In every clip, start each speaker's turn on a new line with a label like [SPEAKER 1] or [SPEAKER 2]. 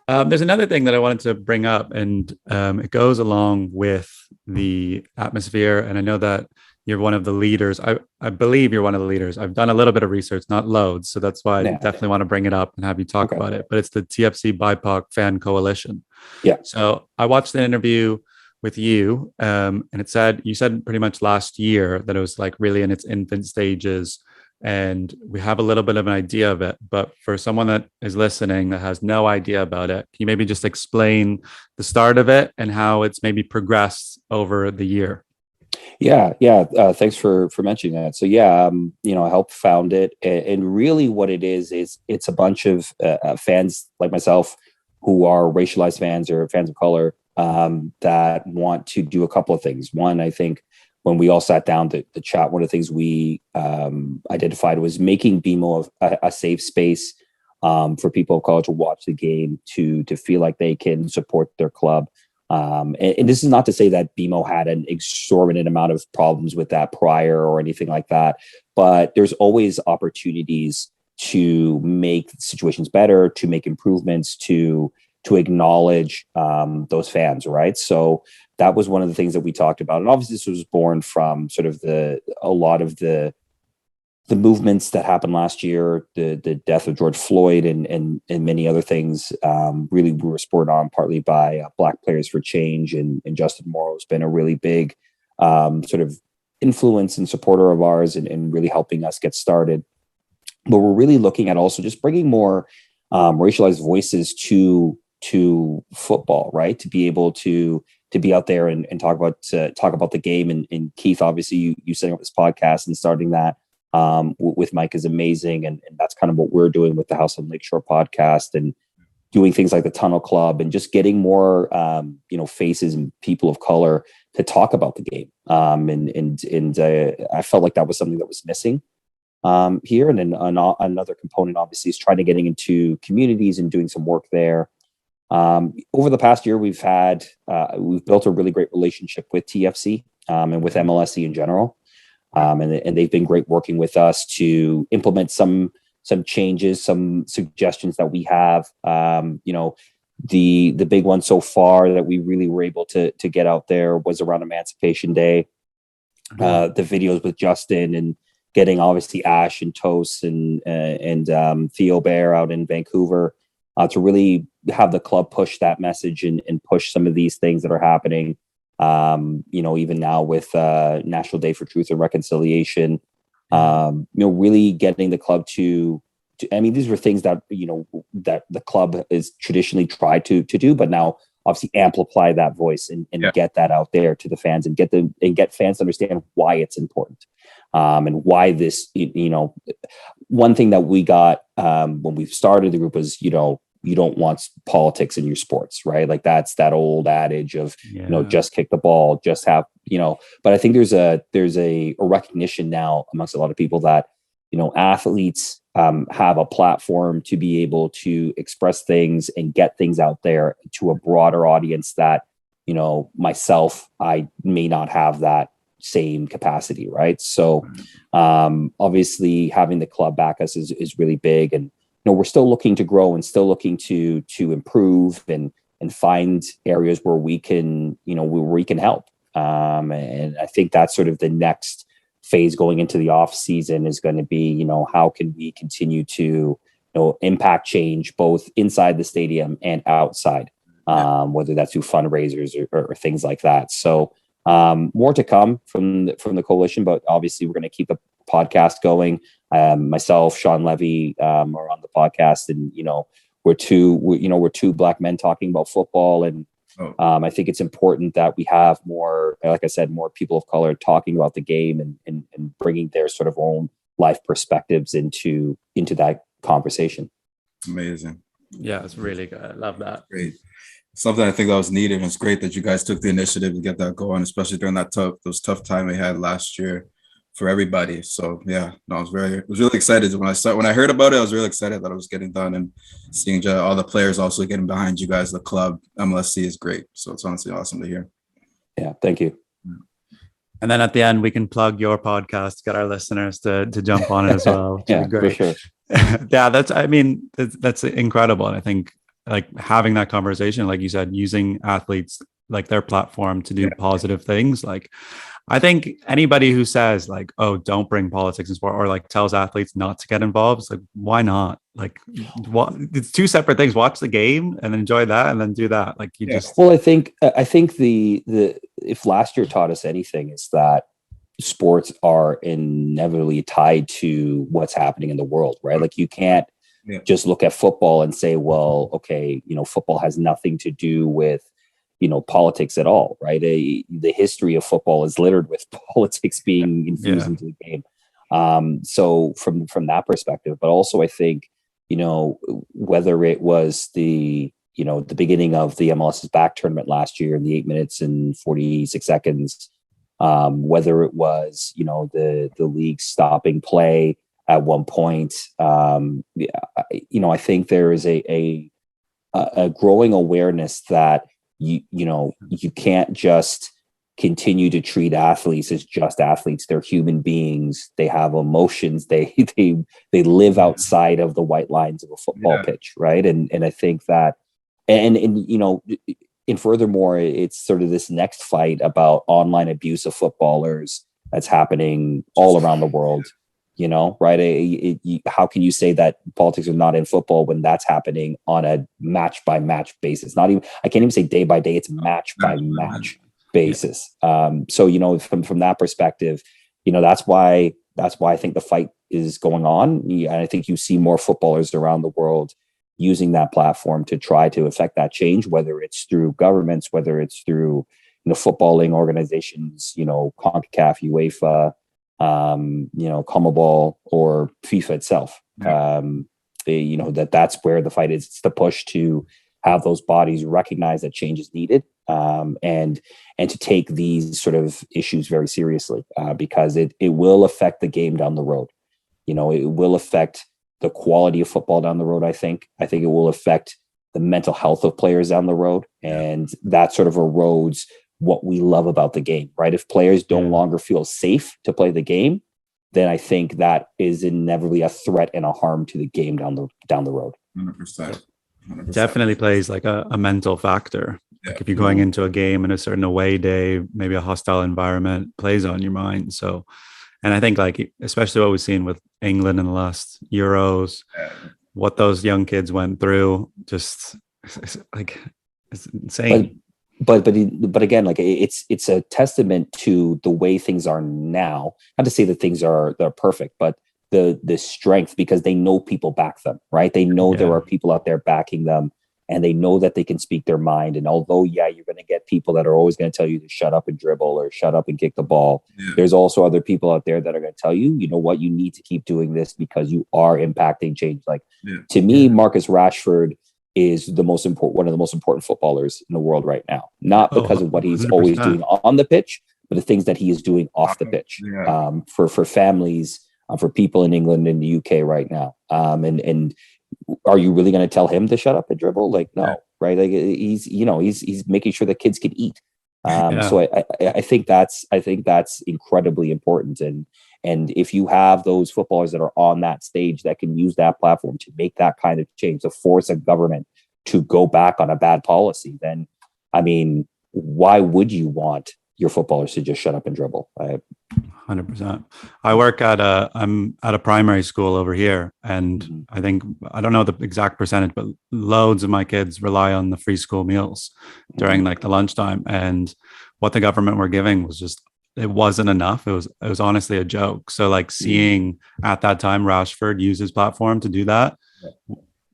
[SPEAKER 1] There's another thing that I wanted to bring up, and it goes along with the atmosphere. And I know that you're one of the leaders. I believe you're one of the leaders. I've done a little bit of research, not loads. So that's why I
[SPEAKER 2] Yeah.
[SPEAKER 1] definitely want to bring it up and have you talk
[SPEAKER 2] Okay.
[SPEAKER 1] about it. But it's the TFC BIPOC Fan Coalition.
[SPEAKER 2] Yeah.
[SPEAKER 1] So I watched an interview with you, and you said pretty much last year that it was like really in its infant stages, and we have a little bit of an idea of it. But for someone that is listening that has no idea about it, can you maybe just explain the start of it and how it's maybe progressed over the year?
[SPEAKER 2] Yeah. Thanks for mentioning that. So yeah, I helped found it, and really, what it is it's a bunch of fans like myself who are racialized fans or fans of color, that want to do a couple of things. One, I think when we all sat down to chat, one of the things we identified was making BMO a safe space, for people of color to watch the game, to feel like they can support their club. And this is not to say that BMO had an exorbitant amount of problems with that prior or anything like that, but there's always opportunities to make situations better, to make improvements, to acknowledge those fans, right? So that was one of the things that we talked about, and obviously this was born from sort of a lot of the movements that happened last year, the death of George Floyd, and many other things. Really, we were spurred on partly by Black Players for Change, and Justin Morrow has been a really big sort of influence and supporter of ours, and really helping us get started. But we're really looking at also just bringing more racialized voices to football, right? To be able to be out there and talk about the game. And Keith, obviously, you setting up this podcast and starting that with Mike is amazing, and that's kind of what we're doing with the House on Lakeshore podcast, and doing things like the Tunnel Club, and just getting more faces and people of color to talk about the game. And I felt like that was something that was missing here. And then another component, obviously, is trying to getting into communities and doing some work there. Over the past year, we've built a really great relationship with TFC, and with MLSE in general. And they've been great working with us to implement some changes, some suggestions that we have. The big one so far that we really were able to get out there was around Emancipation Day. The videos with Justin, and getting obviously Ash and Toast and Theo Bear out in Vancouver, to really have the club push that message and push some of these things that are happening. Even now with National Day for Truth and Reconciliation, really getting the club to I mean, these were things that that the club is traditionally tried to do, but now obviously amplify that voice and get that out there to the fans, and get fans to understand why it's important, and why this. One thing that we got when we started the group was you don't want politics in your sports, right? Like that's that old adage of, just kick the ball, just have, but I think there's a recognition now amongst a lot of people that, athletes have a platform to be able to express things and get things out there to a broader audience that, myself, I may not have that same capacity. Right. So obviously having the club back us is really big, and we're still looking to grow and still looking to improve and find areas where we can, where we can help. And I think that's sort of the next phase going into the off season is going to be, how can we continue to, impact change both inside the stadium and outside, whether that's through fundraisers or things like that. So more to come from the coalition, but obviously we're going to keep the podcast going. Myself, Sean Levy, are on the podcast, and we're two Black men talking about football, and I think it's important that we have more, like I said, more people of color talking about the game and bringing their sort of own life perspectives into that conversation.
[SPEAKER 3] Amazing.
[SPEAKER 1] Yeah, it's really good. I love that.
[SPEAKER 3] Great. Something I think that was needed, and it's great that you guys took the initiative to get that going, especially during those tough time we had last year for everybody. So yeah, no, I was really excited when I heard about it. I was really excited that it was getting done, and seeing all the players also getting behind you guys. The club MLSC is great, so it's honestly awesome to hear.
[SPEAKER 2] Yeah, thank you.
[SPEAKER 1] And then at the end, we can plug your podcast, get our listeners to jump on it as well.
[SPEAKER 2] Yeah, for sure.
[SPEAKER 1] Yeah, that's incredible. And I think like having that conversation, like you said, using athletes like their platform to do positive things. Like I think anybody who says like, oh, don't bring politics in sport, or like tells athletes not to get involved, it's like, why not? Like, what? It's two separate things. Watch the game and enjoy that, and then do that. Like, you just.
[SPEAKER 2] Well, I think the if last year taught us anything, is that sports are inevitably tied to what's happening in the world, right? Like you can't just look at football and say, well, okay, football has nothing to do with politics at all, right? The history of football is littered with politics being infused into the game. So from that perspective, but also I think, whether it was the beginning of the MLS's back tournament last year in the 8 minutes and 46 seconds, whether it was, the league stopping play at one point, I think there is a growing awareness that you can't just continue to treat athletes as just athletes. They're human beings. They have emotions. They live outside of the white lines of a football pitch, right? And I think that, and furthermore, it's sort of this next fight about online abuse of footballers that's happening all around the world. Right? How can you say that politics are not in football when that's happening on a match by match basis? I can't even say day by day. It's match by match basis. So from that perspective, that's why I think the fight is going on. And I think you see more footballers around the world using that platform to try to affect that change, whether it's through governments, whether it's through footballing organizations, CONCACAF, UEFA, CONMEBOL, or FIFA itself. That's where the fight is. It's the push to have those bodies recognize that change is needed, and to take these sort of issues very seriously, because it will affect the game down the road. It will affect the quality of football down the road. I think it will affect the mental health of players down the road, and that sort of erodes what we love about the game, right? If players don't longer feel safe to play the game, then I think that is inevitably a threat and a harm to the game down the road.
[SPEAKER 3] 100%.
[SPEAKER 1] Definitely plays like a mental factor. Like if you're going into a game in a certain away day, maybe a hostile environment plays on your mind. So, and I think like, especially what we've seen with England in the last Euros, what those young kids went through, just like, it's insane.
[SPEAKER 2] But again, like it's a testament to the way things are now. Not to say that things are perfect, but the strength, because they know people back them, right? They know there are people out there backing them, and they know that they can speak their mind. And although, you're going to get people that are always going to tell you to shut up and dribble or shut up and kick the ball, there's also other people out there that are going to tell you, you know what, you need to keep doing this because you are impacting change. Like to me, Marcus Rashford is one of the most important footballers in the world right now, not because of what he's
[SPEAKER 1] 100%.
[SPEAKER 2] always doing on the pitch, but the things that he is doing off the pitch, for families, for people in England and the UK right now. And are you really going to tell him to shut up and dribble? Like, no, right? Like he's making sure that kids can eat. So I think that's incredibly important. And if you have those footballers that are on that stage that can use that platform to make that kind of change, to force a government to go back on a bad policy, then, I mean, why would you want your footballers to just shut up and dribble?
[SPEAKER 1] 100%. I'm at a primary school over here, and I don't know the exact percentage, but loads of my kids rely on the free school meals during like the lunchtime. And what the government were giving was just, it wasn't enough. It was honestly a joke. So like seeing at that time Rashford use his platform to do that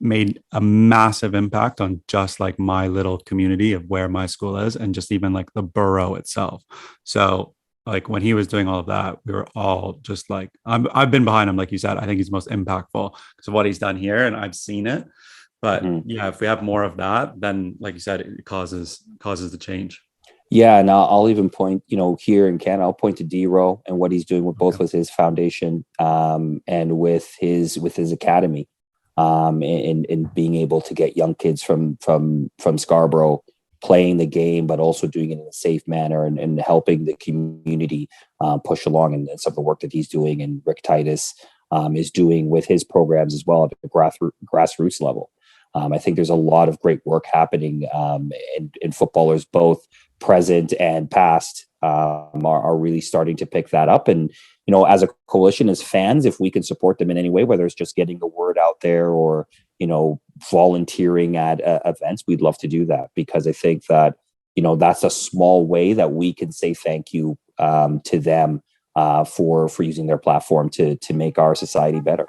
[SPEAKER 1] made a massive impact on just like my little community of where my school is, and just even like the borough itself. So like when he was doing all of that, we were all just like, I've been behind him. Like you said, I think he's most impactful because of what he's done here, and I've seen it. But if we have more of that, then like you said, it causes the change.
[SPEAKER 2] Yeah, and I'll even point, here in Canada, I'll point to D-Row and what he's doing with both with his foundation, and with his academy, and being able to get young kids from Scarborough playing the game, but also doing it in a safe manner, and helping the community push along, and some of the work that he's doing, and Rick Titus is doing with his programs as well at the grassroots level. I think there's a lot of great work happening, and footballers, both present and past, are really starting to pick that up. And, as a coalition, as fans, if we can support them in any way, whether it's just getting the word out there or, volunteering at events, we'd love to do that, because I think that, that's a small way that we can say thank you to them for using their platform to make our society better.